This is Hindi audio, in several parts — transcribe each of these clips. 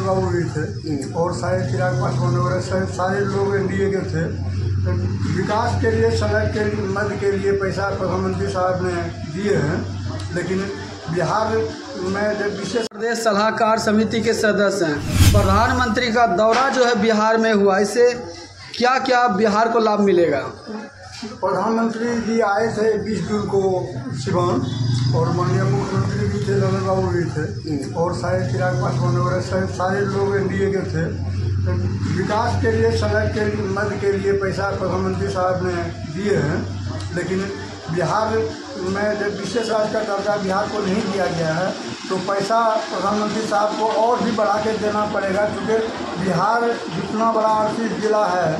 बाबू भी थे और शायद चिराग पासवान वगैरह सारे लोग एनडीए के थे। विकास के लिए, सड़क के मद के लिए पैसा प्रधानमंत्री साहब ने दिए हैं, लेकिन बिहार में जब विशेष प्रदेश सलाहकार समिति के सदस्य हैं, प्रधानमंत्री का दौरा जो है बिहार में हुआ, इससे क्या क्या बिहार को लाभ मिलेगा? प्रधानमंत्री जी आए थे 20 जून को सिवान, और माननीय मुख्यमंत्री भी थे, नंदन बाबू भी थे और शायद चिराग पासवान वगैरह सारे लोग एनडीए के थे। विकास के लिए, सड़क के मद के लिए पैसा प्रधानमंत्री साहब ने दिए हैं, लेकिन बिहार में जब विशेष राज्य का दर्जा बिहार को नहीं दिया गया है तो पैसा प्रधानमंत्री साहब को और भी बढ़ा के देना पड़ेगा, क्योंकि बिहार जितना बड़ा आर्थिक जिला है,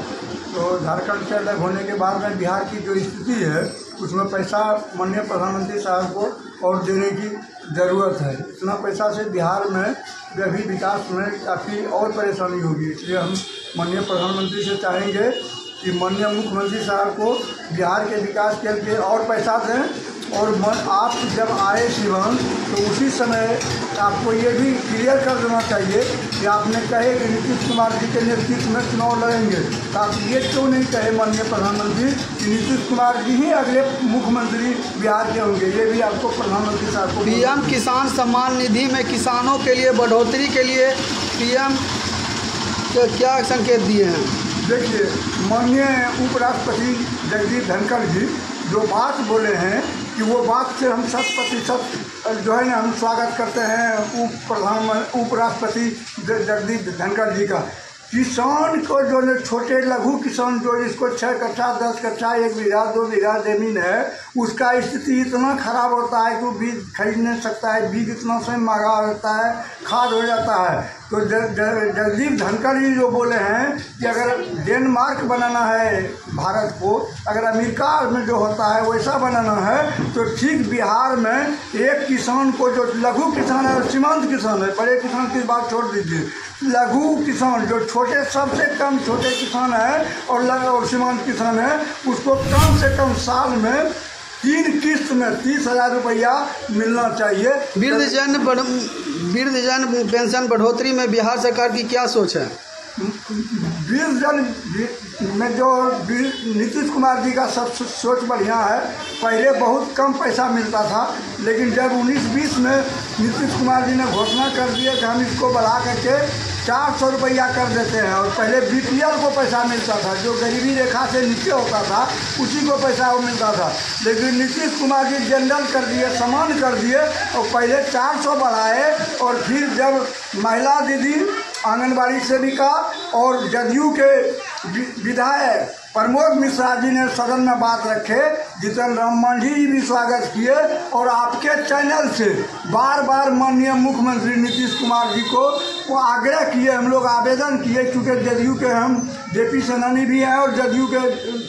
तो झारखंड से अलग होने के बाद में बिहार की जो स्थिति है उसमें पैसा माननीय प्रधानमंत्री साहब को और देने की ज़रूरत है। इतना पैसा से बिहार में अभी विकास में काफ़ी और परेशानी होगी, इसलिए हम माननीय प्रधानमंत्री से चाहेंगे कि माननीय मुख्यमंत्री साहब को बिहार के विकास के लिए और पैसा दें। और आप जब आए सिवान तो उसी समय आपको ये भी क्लियर कर देना चाहिए कि आपने कहे कि नीतीश कुमार जी के नेतृत्व में चुनाव लड़ेंगे, तो आप ये क्यों नहीं कहे माननीय प्रधानमंत्री कि नीतीश कुमार जी ही अगले मुख्यमंत्री बिहार के होंगे? ये भी आपको प्रधानमंत्री साहब को पीएम किसान सम्मान निधि में किसानों के लिए बढ़ोतरी के लिए पीएम क्या संकेत दिए हैं? देखिए, माननीय उपराष्ट्रपति जगदीप धनखड़ जी जो बात बोले हैं कि वो बात से हम 100% जो है ना हम स्वागत करते हैं उपराष्ट्रपति जगदीप धनखड़ जी का। किसान को जो छोटे लघु किसान जो जिसको 6 कट्ठा 10 कट्ठा 1 बीघा 2 बीघा ज़मीन है, उसका स्थिति इतना ख़राब होता है कि वो बीज खरीद नहीं सकता है, बीज इतना से महंगा होता है, खाद हो जाता है। तो जगदीप धनखड़ जी जो बोले हैं कि अगर डेनमार्क बनाना है भारत को, अगर अमेरिका में जो होता है वैसा बनाना है, तो ठीक बिहार में एक किसान को जो लघु किसान है और सीमांत किसान है, बड़े किसान की बात छोड़ दीजिए, लघु किसान जो छोटे सबसे कम छोटे किसान है और सीमांत किसान है, उसको कम से कम साल में 3 किस्त में 30,000 रुपया मिलना चाहिए। वृद्धजन पेंशन बढ़ोतरी में बिहार सरकार की क्या सोच है? वृद्धजन में जो नीतीश कुमार जी का सब सोच बढ़िया है। पहले बहुत कम पैसा मिलता था, लेकिन जब 19-20 में नीतीश कुमार जी ने घोषणा कर दिया कि हम इसको बढ़ा करके 400 रुपया कर देते हैं, और पहले बीपीएल को पैसा मिलता था, जो गरीबी रेखा से नीचे होता था उसी को पैसा वो मिलता था, लेकिन नीतीश कुमार जी जनरल कर दिए, समान कर दिए, और पहले 400 बढ़ाए, और फिर जब महिला दीदी, आंगनबाड़ी सेविका और जदयू के विधायक प्रमोद मिश्रा जी ने सदन में बात रखे, जीतन राम मांझी जी भी स्वागत किए, और आपके चैनल से बार बार माननीय मुख्यमंत्री नीतीश कुमार जी को वो आग्रह किए, हम लोग आवेदन किए, क्योंकि जदयू के हम जेपी सेनानी भी हैं और जदयू के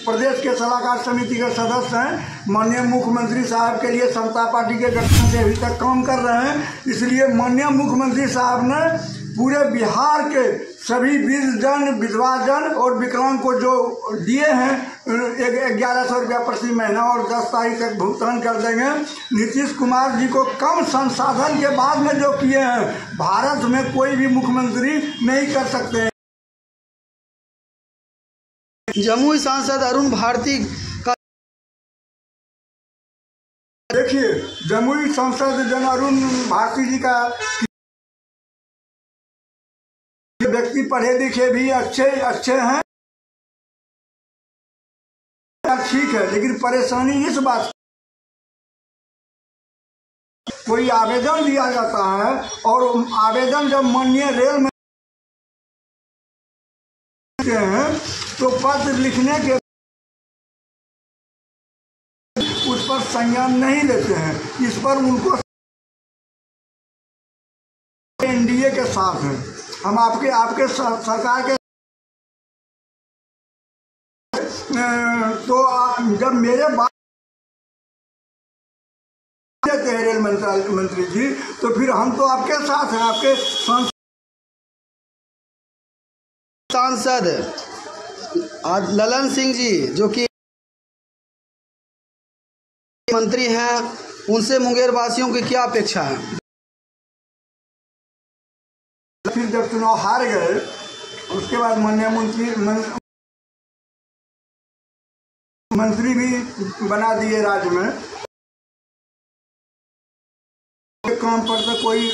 प्रदेश के सलाहकार समिति के सदस्य हैं। माननीय मुख्यमंत्री साहब के लिए समता पार्टी के गठन से अभी तक काम कर रहे हैं, इसलिए माननीय मुख्यमंत्री साहब ने पूरे बिहार के सभी वृद्धजन, विधवाजन और विकलांग को जो दिए हैं 1100 रुपया प्रति महीना और 10 तारीख तक भुगतान कर देंगे। नीतीश कुमार जी को कम संसाधन के बाद में जो किए हैं, भारत में कोई भी मुख्यमंत्री नहीं कर सकते हैं। जमुई सांसद अरुण भारती का देखिए, जमुई सांसद जन अरुण भारती जी का व्यक्ति पढ़े लिखे भी अच्छे हैं, ठीक है, लेकिन परेशानी इस बात, कोई आवेदन दिया जाता है और आवेदन जब माननीय रेल में हैं तो पत्र लिखने के उस पर संज्ञान नहीं लेते हैं। इस पर उनको एनडीए के साथ हैं, हम आपके सरकार के तो जब मेरे बात देते हैं रेल मंत्री जी, तो फिर हम तो आपके साथ हैं। आपके सांसद ललन सिंह जी जो कि मंत्री हैं, उनसे मुंगेर वासियों की क्या अपेक्षा है? फिर जब चुनाव हार गए उसके बाद माननीय मंत्री भी बना दिए राज्य में। काम पर तो कोई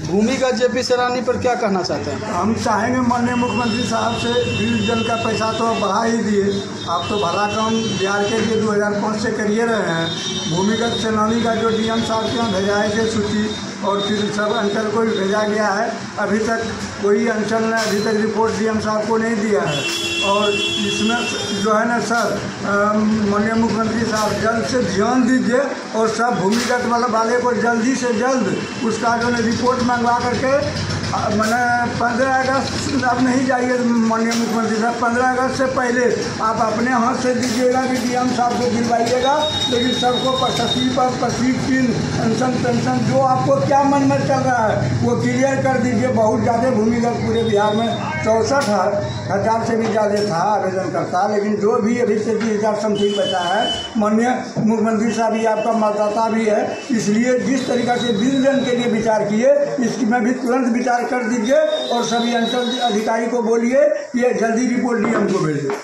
भूमिगत जेपी सरानी पर क्या कहना चाहते हैं? हम चाहेंगे माननीय मुख्यमंत्री साहब से, बीस जन का पैसा तो बढ़ा ही दिए, आप तो भला काम बिहार के लिए 2005 से करिए रहे हैं। भूमिगत सेनानी का जो डीएम साहब के यहाँ भेजा है सूची, और फिर सब अंचल को भी भेजा गया है, अभी तक कोई अंचल ने अभी तक रिपोर्ट डीएम साहब को नहीं दिया है। और इसमें जो है ना सर, माननीय मुख्यमंत्री साहब जल्द से ध्यान दीजिए और सब भूमिगत वाले को जल्दी से जल्द उसका जो है रिपोर्ट मंगवा करके मैंने 15 अगस्त अब नहीं जाइए माननीय मुख्यमंत्री साहब, 15 अगस्त से पहले आप अपने हाथ से दीजिएगा कि डीएम साहब को दिलवाइएगा, लेकिन सबको प्रशासनिक पर प्रतीक चिन्ह पेंशन पेंशन जो आपको क्या मन में चल रहा है वो क्लियर कर दीजिए। बहुत ज़्यादा भूमिगत पूरे बिहार में 64,000 से भी ज़्यादा था आवेदन करता, लेकिन जो भी अभी से 20,000 समथिंग बचा है, माननीय मुख्यमंत्री साहब ही आपका मतदाता भी है, इसलिए जिस तरीका से 20 जन के लिए विचार किए इसमें भी तुरंत विचार कर दीजिए और सभी अंचल अधिकारी को बोलिए कि जल्दी रिपोर्ट डीएम को भेजिए।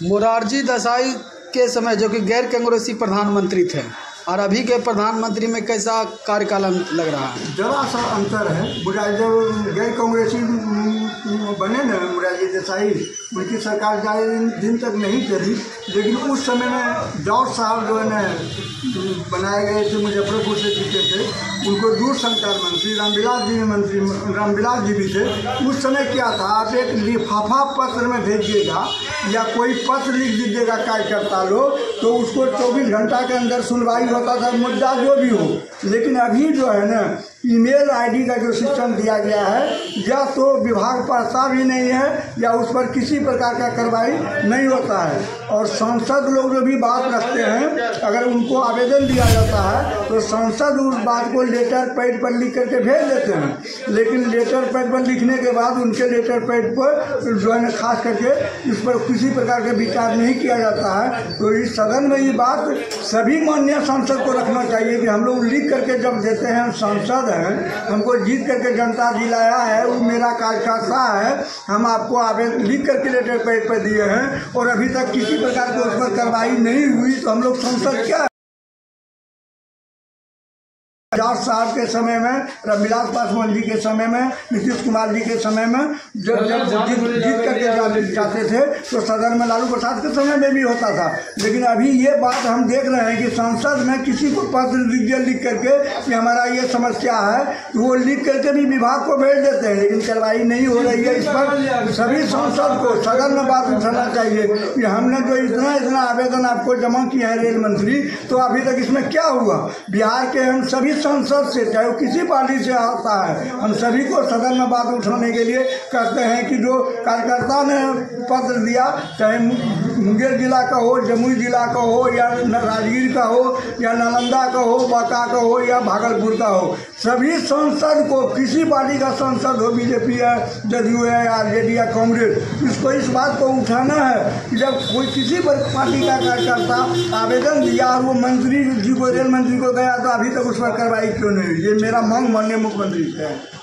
मोरारजी देसाई के समय जो कि गैर कांग्रेसी प्रधानमंत्री थे और अभी के प्रधानमंत्री में कैसा कार्यकाल लग रहा है? जरा सा अंतर है। जब गैर कांग्रेसी बने न मोरारजी देसाई, उनकी सरकार ज़्यादा दिन तक नहीं चली, लेकिन उस समय में जॉर्ज साहब जो है न बनाए गए थे, मुजफ्फरपुर से जीते थे, उनको दूरसंचार मंत्री रामविलास जी भी थे। उस समय क्या था, आप एक लिफाफा पत्र में भेजिएगा या कोई पत्र लिख दीजिएगा कार्यकर्ता लोग, तो उसको 24 घंटा के अंदर सुनवाई होता था, मुद्दा जो भी हो। लेकिन अभी जो है ना ईमेल आईडी का जो सिस्टम दिया गया है, या तो विभाग पढ़ता भी नहीं है या उस पर किसी प्रकार का कार्रवाई नहीं होता है। और सांसद लोग जो भी बात रखते हैं, अगर उनको आवेदन दिया जाता है तो सांसद उस बात को लेटर पैड पर लिख करके भेज देते हैं, लेकिन लेटर पैड पर लिखने के बाद उनके लेटर पैड पर जो है ना खास करके इस पर किसी प्रकार का विचार नहीं किया जाता है। तो इस सदन में ये बात सभी माननीय सांसद को रखना चाहिए कि हम लोग लिख करके जब देते हैं, हम सांसद हैं, हमको जीत करके जनता दिलाया है, वो मेरा कार्यकर्ता है, हम आपको आवेदन लिख करके लेटर पैड पर दिए हैं और अभी तक किसी प्रकार की उस पर कार्रवाई नहीं हुई, तो हम लोग सांसद क्या? जॉर्ज साहब के समय में, रामविलास पासवान जी के समय में, नीतीश कुमार जी के समय में जब जीत करके जाते थे तो सदन में लालू प्रसाद के समय में भी होता था। लेकिन अभी ये बात हम देख रहे हैं कि संसद में किसी को पत्र दीजिए लिख करके कि हमारा ये समस्या है, तो वो लिख करके भी विभाग को भेज देते हैं, लेकिन कार्रवाई नहीं हो रही है। इस पर सभी सांसद को सदन में बात उठाना चाहिए कि हमने जो इतना आवेदन आपको जमा किया है रेल मंत्री, तो अभी तक इसमें क्या हुआ? बिहार के हम सभी संसद से, चाहे वो किसी पार्टी से आता है, हम सभी को सदन में बात उठाने के लिए कहते हैं कि जो कार्यकर्ता ने पत्र दिया, चाहे मुंगेर जिला का हो, जमुई जिला का हो, या राजगीर का हो, या नालंदा का हो, बांका का हो, या भागलपुर का हो, सभी सांसद को, किसी पार्टी का सांसद हो, बीजेपी है, जदयू है, आरजेडी या कांग्रेस, इसको इस बात को उठाना है कि जब कोई किसी पार्टी का कार्यकर्ता आवेदन दिया और वो मंत्री जी को, रेल मंत्री को गया, तो अभी तक उस पर कार्रवाई क्यों नहीं? ये मेरा मांग माननीय मुख्यमंत्री से है।